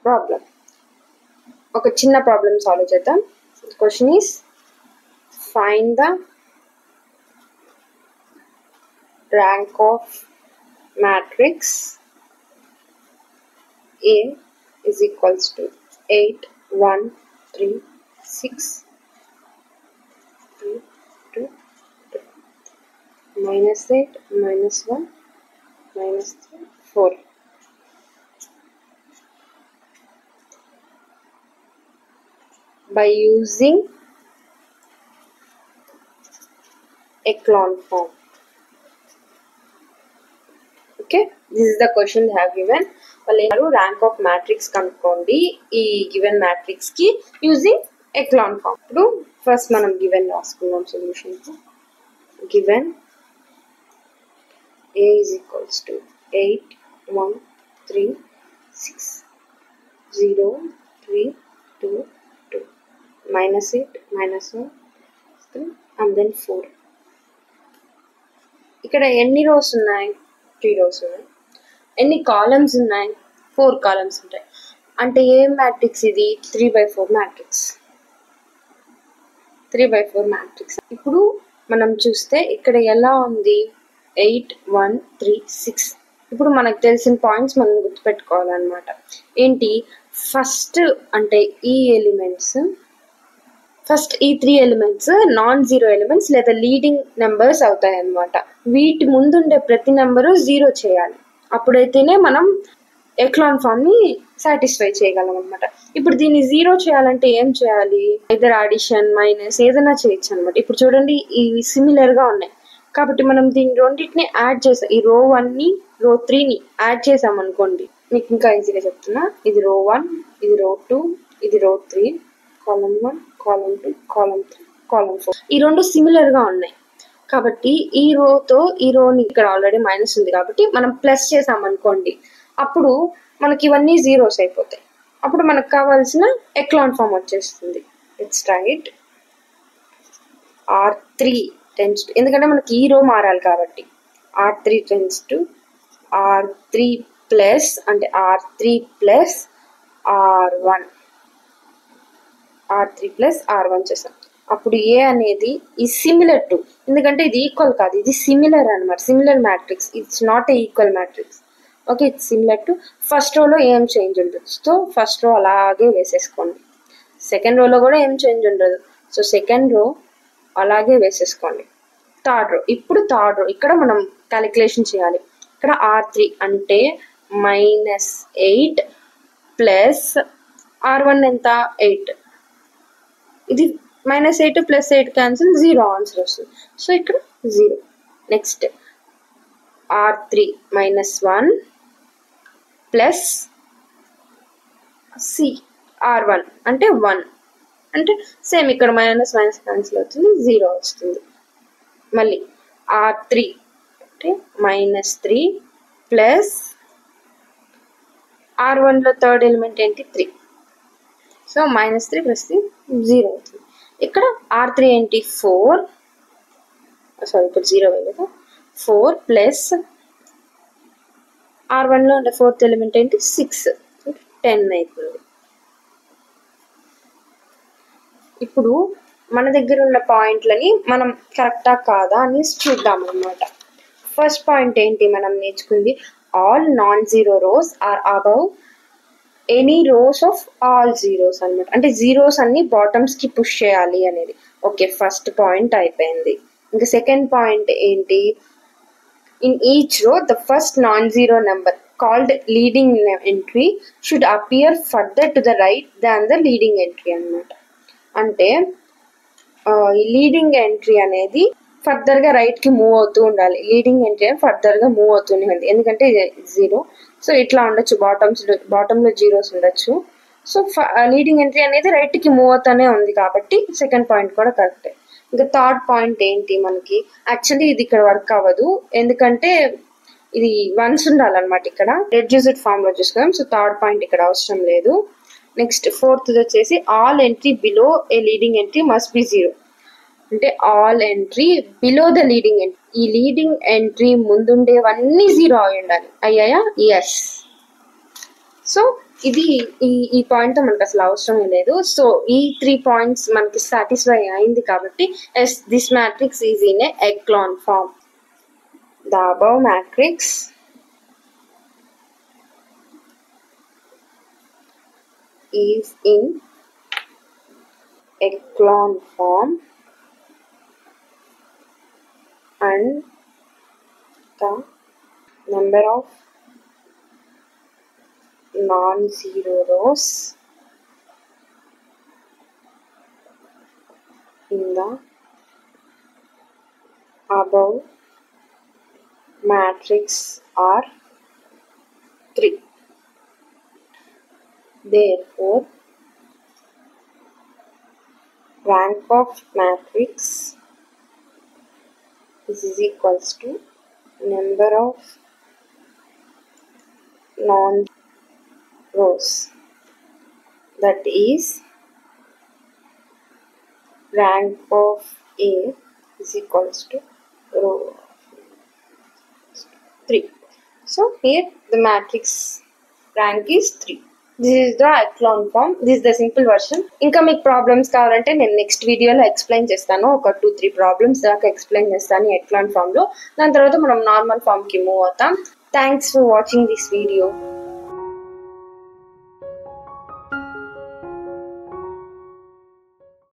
Problem. ఒక చిన్న problem solve చేద్దాం. Question is find the rank of matrix A is equals to 8 1 3 6 3 2 2 minus 8 minus 1 minus 3 4. By using echelon form. Okay, this is the question they have given. వాళ్ళు rank of matrix కనుక్కోండి ఈ given matrix కి using echelon form. ఇప్పుడు first మనం given రాసుకుందాం solution. Given A is equals to 8 1 3 6 0 3 2 2 minus 8 minus 1 3 and then 4. ఇక్కడ ఎన్ని rose ఉన్నాయి? 3 రోస్ ఉన్నాయి. ఎన్ని కాలమ్స్ ఉన్నాయి? 4 కాలమ్స్ ఉంటాయి. అంటే ఏ మ్యాట్రిక్స్ ఇది? 3/4 మ్యాట్రిక్స్. 3/4 మ్యాట్రిక్స్. ఇప్పుడు మనం చూస్తే ఇక్కడ ఎలా ఉంది? 8 1 3 6. ఇప్పుడు మనకు తెలిసిన పాయింట్స్ మనం గుర్తుపెట్టుకోవాలన్నమాట. ఏంటి? ఫస్ట్ అంటే ఈ ఎలిమెంట్స్, ఫస్ట్ ఈ 3 ఎలిమెంట్స్ నాన్ జీరో ఎలిమెంట్స్ లేదా లీడింగ్ నెంబర్స్ అవుతాయి అన్నమాట. వీటి ముందుండే ప్రతి నెంబరు 0 చేయాలి. అప్పుడైతేనే మనం ఎక్లాన్ ఫామ్ ని సాటిస్ఫై చేయగలం అనమాట. ఇప్పుడు దీన్ని 0 చేయాలంటే ఏం చేయాలి? ఇద్దరు అడిషన్ మైనస్ ఏదైనా చేయొచ్చు అనమాట. ఇప్పుడు చూడండి ఇవి సిమిలర్ గా ఉన్నాయి కాబట్టి మనం దీని రెండింటిని యాడ్ చేసాం. ఈ రో 1 ని రో 3 ని యాడ్ చేసాం అనుకోండి, మీకు ఇంకా ఈజీగా చెప్తున్నా. ఇది రో 1, ఇది రో 2, ఇది రో 3, కాలమ్ 1 కాలమ్ 2 కాలమ్ 3 కాలమ్ 4. ఈ రెండు సిమిలర్ గా ఉన్నాయి కాబట్టి ఈ రోతో ఈ రోని ఇక్కడ ఆల్రెడీ మైనస్ ఉంది కాబట్టి మనం ప్లస్ చేసాం అనుకోండి, అప్పుడు మనకి ఇవన్నీ జీరోస్ అయిపోతాయి. అప్పుడు మనకు కావాల్సిన ఎక్లాన్ ఫామ్ వచ్చేస్తుంది. It's right R3 tends to, ఎందుకంటే మనకి ఈ రో మారాలి కాబట్టి R3 tends to R3 plus అంటే R3 plus R1 R3 plus R1 చేసాం. అప్పుడు ఏ అనేది ఈ సిమిలర్ టు, ఎందుకంటే ఇది ఈక్వల్ కాదు, ఇది సిమిలర్ అనమాట. Similar matrix, it's not a equal matrix. Okay, it's similar to. First రోలో ఏం చేంజ్ ఉండదు, సో ఫస్ట్ రో అలాగే వేసేసుకోండి. సెకండ్ రోలో కూడా ఏం చేంజ్ ఉండదు, సో సెకండ్ రో అలాగే వేసేసుకోండి. థర్డ్ రో, ఇప్పుడు థర్డ్ రో ఇక్కడ మనం క్యాలిక్యులేషన్ చేయాలి. ఇక్కడ R3 అంటే -8 ప్లస్ R1 ఎంత? 8. ఇది -8 ప్లస్ 8 క్యాన్సిల్, 0 ఆన్సర్ వస్తుంది. సో ఇక్కడ 0. నెక్స్ట్ R3 -1 ప్లస్ R1 అంటే 1, అంటే సేమ్ ఇక్కడ మైనస్ మైనస్ క్యాన్సిల్ అవుతుంది, 0 వస్తుంది. మళ్ళీ R3 అంటే -3 ప్లస్ R1లో థర్డ్ ఎలిమెంట్ ఏంటి? 3. సో -3 ప్లస్ 3 0 అవుతుంది. ఇక్కడ R3 ఏంటి? 4, సారీ ఇప్పుడు 0 వేయలేదు, 4 ప్లస్ R1లో ఉండే ఫోర్త్ ఎలిమెంట్ ఏంటి? 6, 10 అవుతుంది. ఇప్పుడు మన దగ్గర ఉన్న పాయింట్లని మనం కరెక్టా కాదా అని చూద్దాం అన్నమాట. ఫస్ట్ పాయింట్ ఏంటి మనం నేర్చుకుంది? All non zero rows are above any rows of all zeros అనమాట. అంటే జీరోస్ అన్ని బాటమ్స్ కి పుష్ చేయాలి అనేది. ఓకే, ఫస్ట్ పాయింట్ అయిపోయింది. ఇంకా సెకండ్ పాయింట్ ఏంటి? In each row the first non zero number called leading entry should appear further to the right than the leading entry అనమాట. అంటే ఈ లీడింగ్ ఎంట్రీ అనేది ఫర్దర్ గా రైట్ కి మూవ్ అవుతూ ఉండాలి. లీడింగ్ ఎంట్రీ ఫర్దర్ గా మూవ్ అవుతూనే ఉంది, ఎందుకంటే 0. సో ఇట్లా ఉండొచ్చు, బాటమ్ లో జీరోస్ ఉండొచ్చు. సో లీడింగ్ ఎంట్రీ అనేది రైట్ కి మూవ్ అవుతానే ఉంది కాబట్టి సెకండ్ పాయింట్ కూడా కరెక్టే. ఇంకా థర్డ్ పాయింట్ ఏంటి మనకి? యాక్చువల్లీ ఇది ఇక్కడ వర్క్ అవ్వదు, ఎందుకంటే ఇది వన్స్ ఉండాలన్నమాట. ఇక్కడ రెడ్యూస్డ్ ఫామ్ లో చూసుకుందాం. సో థర్డ్ పాయింట్ ఇక్కడ అవసరం లేదు. నెక్స్ట్ ఫోర్త్ వచ్చేసి all entry below A leading entry must be 0. అంటే all entry below the leading entry, ఈ లీడింగ్ ఎంట్రీ ముందుండేవన్నీ 0 అయి ఉండాలి. అయ్యాయా? ఎస్. సో ఇది ఈ పాయింట్తో మనకు అసలు అవసరమే లేదు. సో ఈ 3 పాయింట్స్ మనకి సాటిస్ఫై అయింది కాబట్టి yes this matrix is in a echelon form. The above matrix is in echelon form and the number of non-zero rows in the above matrix are 3. Therefore, rank of matrix is equals to number of non-rows, that is rank of A is equals to row 3. So here the matrix rank is 3. This is the echelon form. This is the simple version. ఇంకా మీకు problems కావాలంటే నేను next వీడియోలో explain చేస్తాను. ఒక 2-3 problems దాకా explain చేస్తాను echelon ఫామ్లో. దాని తర్వాత మనం నార్మల్ ఫామ్కి మూవ్ అవుతాం. Thanks for watching this video.